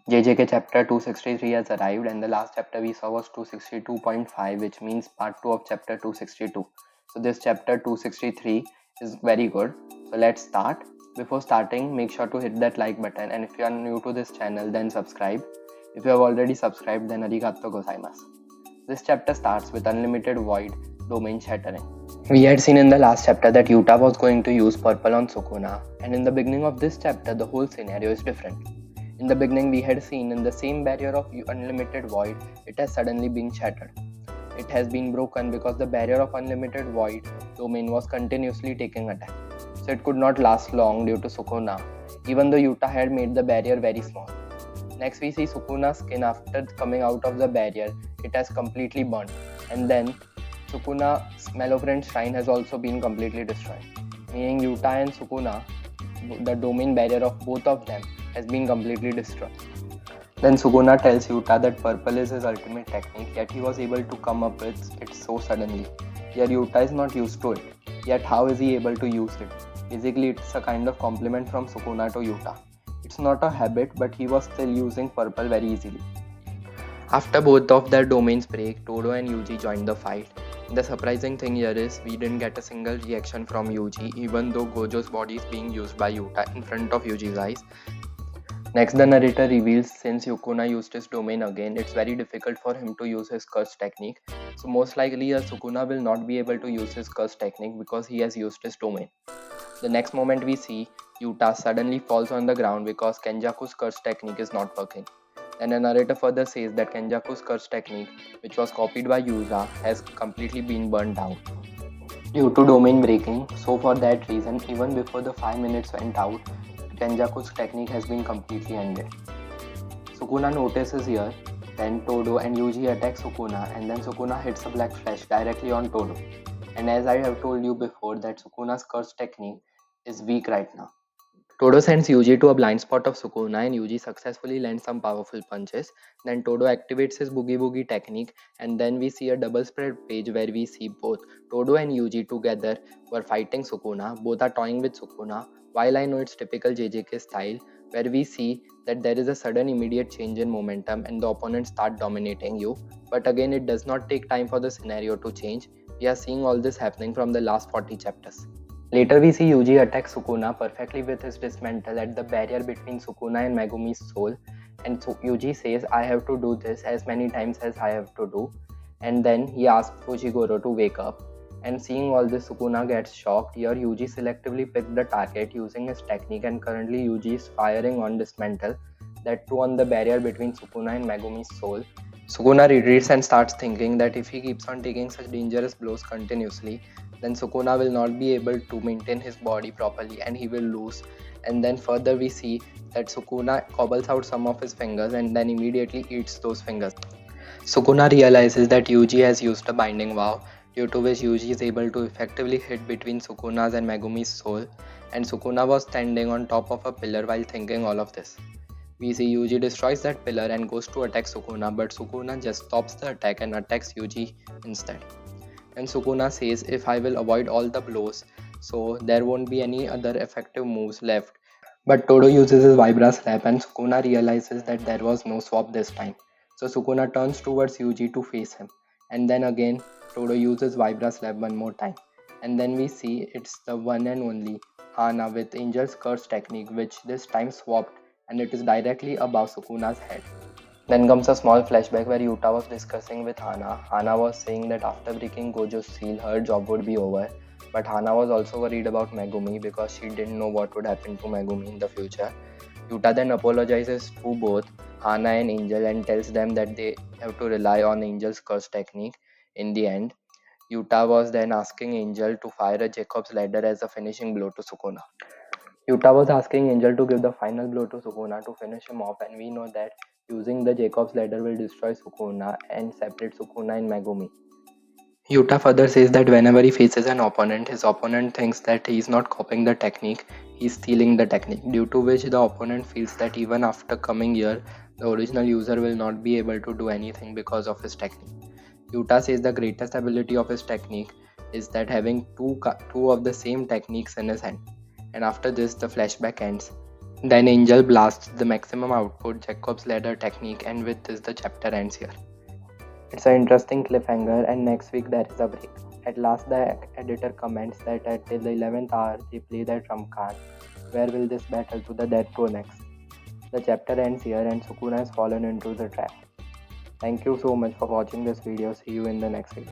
JJK chapter 263 has arrived, and the last chapter we saw was 262.5, which means part 2 of chapter 262. So this chapter 263 is very good. So let's start. Before starting, make sure to hit that like button, and if you are new to this channel, then subscribe. If you have already subscribed, then arigato gozaimasu. This chapter starts with unlimited void domain shattering. We had seen in the last chapter that Yuta was going to use purple on Sukuna, and in the beginning of this chapter, the whole scenario is different. In the beginning, we had seen in the same barrier of unlimited void, it has suddenly been shattered. It has been broken because the barrier of unlimited void domain was continuously taking attack. So it could not last long due to Sukuna, even though Yuta had made the barrier very small. Next, we see Sukuna's skin after coming out of the barrier, it has completely burnt. And then Sukuna's malevolent shrine has also been completely destroyed. Meaning Yuta and Sukuna, the domain barrier of both of them, has been completely destroyed. Then Sukuna tells Yuta that purple is his ultimate technique, yet he was able to come up with it so suddenly. Here Yuta is not used to it, yet how is he able to use it? Basically, it's a kind of compliment from Sukuna to Yuta. It's not a habit, but he was still using purple very easily. After both of their domains break, Todo and Yuji joined the fight. The surprising thing here is we didn't get a single reaction from Yuji, even though Gojo's body is being used by Yuta in front of Yuji's eyes. Next, the narrator reveals since Sukuna used his domain again, it's very difficult for him to use his curse technique. So most likely Sukuna will not be able to use his curse technique because he has used his domain. The next moment we see Yuta suddenly falls on the ground because Kenjaku's curse technique is not working. Then the narrator further says that Kenjaku's curse technique, which was copied by Yuza, has completely been burned out due to domain breaking. So for that reason, even before the 5 minutes went out, Kenjaku's technique has been completely ended. Sukuna notices here, then Todo and Yuji attack Sukuna, and then Sukuna hits a black flash directly on Todo. And as I have told you before that Sukuna's curse technique is weak right now. Todo sends Yuji to a blind spot of Sukuna and Yuji successfully lands some powerful punches. Then Todo activates his Boogie Boogie technique, and then we see a double spread page where we see both Todo and Yuji together were fighting Sukuna. Both are toying with Sukuna. While I know it's typical JJK style, where we see that there is a sudden immediate change in momentum and the opponents start dominating you. But again, it does not take time for the scenario to change. We are seeing all this happening from the last 40 chapters. Later we see Yuji attack Sukuna perfectly with his dismantle at the barrier between Sukuna and Megumi's soul, and Yuji says I have to do this as many times as I have to do, and then he asks Fushiguro to wake up, and seeing all this Sukuna gets shocked. Here Yuji selectively picked the target using his technique, and currently Yuji is firing on dismantle, that too on the barrier between Sukuna and Megumi's soul. Sukuna retreats and starts thinking that if he keeps on taking such dangerous blows continuously, then Sukuna will not be able to maintain his body properly and he will lose. And then further we see that Sukuna cobbles out some of his fingers and then immediately eats those fingers. Sukuna realizes that Yuji has used a binding vow, due to which Yuji is able to effectively hit between Sukuna's and Megumi's soul, and Sukuna was standing on top of a pillar while thinking all of this. We see Yuji destroys that pillar and goes to attack Sukuna, but Sukuna just stops the attack and attacks Yuji instead. And Sukuna says if I will avoid all the blows, so there won't be any other effective moves left. But Todo uses his Vibra Slap and Sukuna realizes that there was no swap this time. So Sukuna turns towards Yuji to face him. And then again Todo uses Vibra Slap one more time. And then we see it's the one and only Hana with Angel's Curse technique, which this time swapped and it is directly above Sukuna's head. Then comes a small flashback where Yuta was discussing with Hana. Hana was saying that after breaking Gojo's seal, her job would be over. But Hana was also worried about Megumi because she didn't know what would happen to Megumi in the future. Yuta then apologizes to both Hana and Angel and tells them that they have to rely on Angel's curse technique. In the end, Yuta was then asking Angel to fire a Jacob's ladder as a finishing blow to Sukuna. Yuta was asking Angel to give the final blow to Sukuna to finish him off, and we know that using the Jacob's ladder will destroy Sukuna and separate Sukuna and Megumi. Yuta further says that whenever he faces an opponent, his opponent thinks that he is not copying the technique, he is stealing the technique, due to which the opponent feels that even after coming here, the original user will not be able to do anything because of his technique. Yuta says the greatest ability of his technique is that having two of the same techniques in his hand. And after this, the flashback ends. Then Angel blasts the maximum output, Jacob's ladder technique, and with this the chapter ends here. It's an interesting cliffhanger, and next week there is a break. At last the editor comments that till the 11th hour they play their trump card. Where will this battle to the death go next? The chapter ends here and Sukuna has fallen into the trap. Thank you so much for watching this video. See you in the next video.